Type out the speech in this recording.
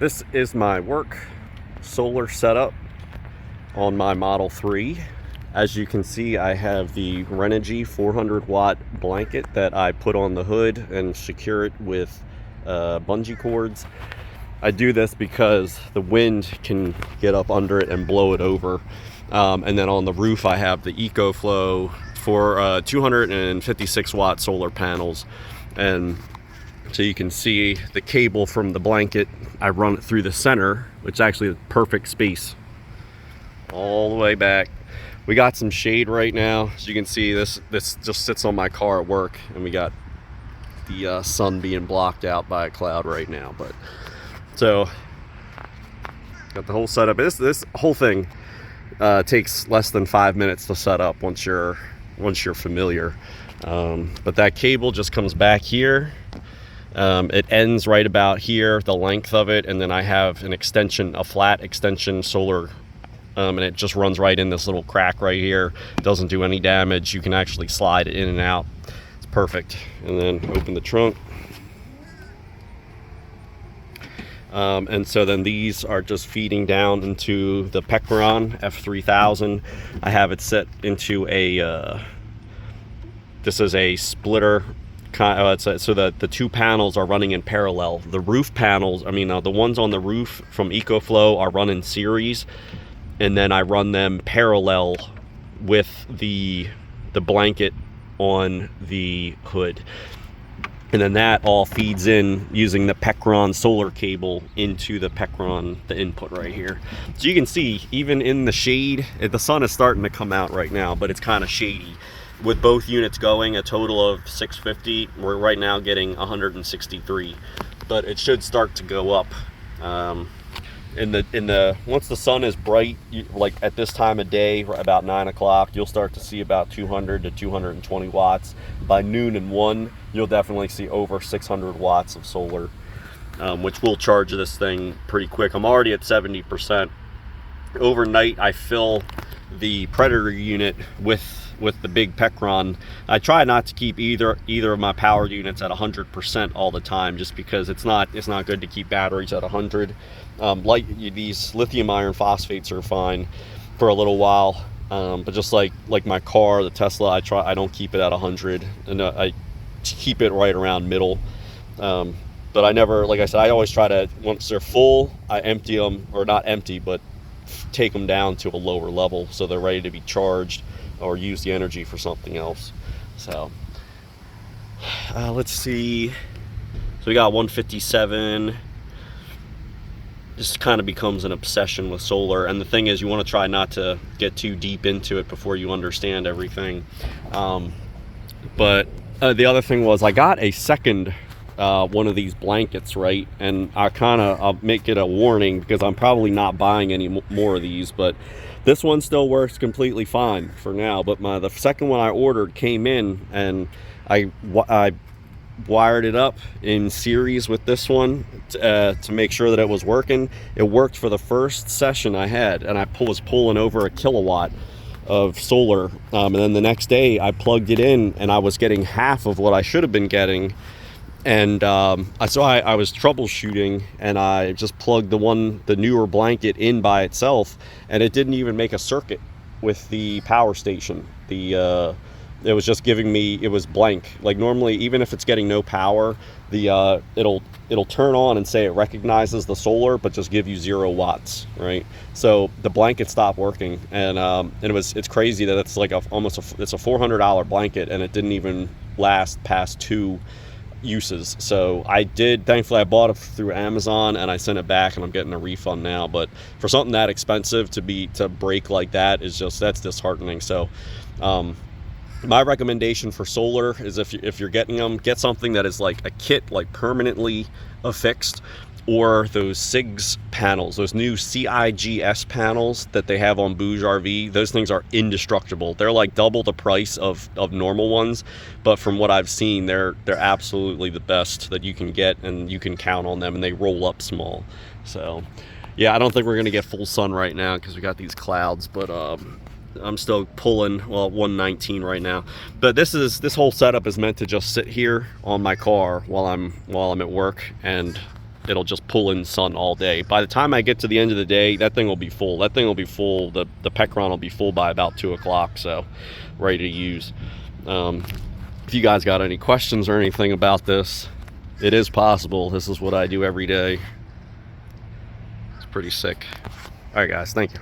This is my work solar setup on my Model 3. As you can see, I have the Renogy 400 watt blanket that I put on the hood and secure it with bungee cords. I do this because the wind can get up under it and blow it over. And then on the roof I have the EcoFlow for 256 watt solar panels. And so you can see the cable from the blanket, I run it through the center, which is actually the perfect space, all the way back. We got some shade right now. As you can see, this just sits on my car at work, and we got the sun being blocked out by a cloud right now. But so got the whole setup. This whole thing takes less than 5 minutes to set up once you're familiar. But that cable just comes back here. It ends right about here, the length of it, and then I have an extension, a flat extension solar, and it just runs right in this little crack right here. Doesn't do any damage. You can actually slide it in and out. It's perfect. And then open the trunk. And so then these are just feeding down into the Pecron F3000. I have it set into a, this is a splitter. So that the two panels are running in parallel. The roof panels, the ones on the roof from EcoFlow are run in series, and then I run them parallel with the blanket on the hood. And then that all feeds in using the Pecron solar cable into the Pecron, the input right here. So you can see, even in the shade, the sun is starting to come out right now, but it's kind of shady. With both units going, a total of 650, we're right now getting 163, but it should start to go up. Once the sun is bright, like at this time of day, about 9 o'clock, you'll start to see about 200 to 220 watts. By noon and 1, you'll definitely see over 600 watts of solar, which will charge this thing pretty quick. I'm already at 70%. Overnight, I fill the Predator unit with the big Pecron. I try not to keep either of my power units at 100% all the time, just because it's not good to keep batteries at 100. These lithium iron phosphates are fine for a little while, but just like my car, the Tesla, I don't keep it at 100, and I keep it right around middle. But I never, like I said, I always try to, once they're full, I empty them, or not empty, but take them down to a lower level so they're ready to be charged or use the energy for something else. So let's see. So we got 157. Just kind of becomes an obsession with solar, and the thing is, you want to try not to get too deep into it before you understand everything. But the other thing was, I got a second one of these blankets, right? And I'll make it a warning, because I'm probably not buying any more of these, but this one still works completely fine for now. But the second one I ordered came in, and I wired it up in series with this one to make sure that it was working. It worked for the first session I had, and I was pulling over a kilowatt of solar, and then the next day I plugged it in, and I was getting half of what I should have been getting. And I was troubleshooting, and I just plugged the newer blanket in by itself, and it didn't even make a circuit with the power station. It was just giving me, it was blank. Like normally, even if it's getting no power, it'll turn on and say it recognizes the solar, but just give you 0 watts, right? So the blanket stopped working, and it's crazy that it's like it's a $400 blanket, and it didn't even last past 2 uses. So thankfully I bought it through Amazon, and I sent it back, and I'm getting a refund now. But for something that expensive to break like that that's disheartening. So my recommendation for solar is, if you're getting them, get something that is like a kit, like permanently affixed, or those CIGS panels, those new CIGS panels that they have on Bouge RV. Those things are indestructible. They're like double the price of normal ones, but from what I've seen, they're absolutely the best that you can get, and you can count on them, and they roll up small. So yeah, I don't think we're gonna get full sun right now because we got these clouds, but I'm still pulling, 119 right now. But this whole setup is meant to just sit here on my car while I'm at work, and it'll just pull in sun all day. By the time I get to the end of the day, that thing will be full. That thing will be full. The Pecron will be full by about 2 o'clock, so ready to use. If you guys got any questions or anything about this, it is possible. This is what I do every day. It's pretty sick. All right, guys, thank you.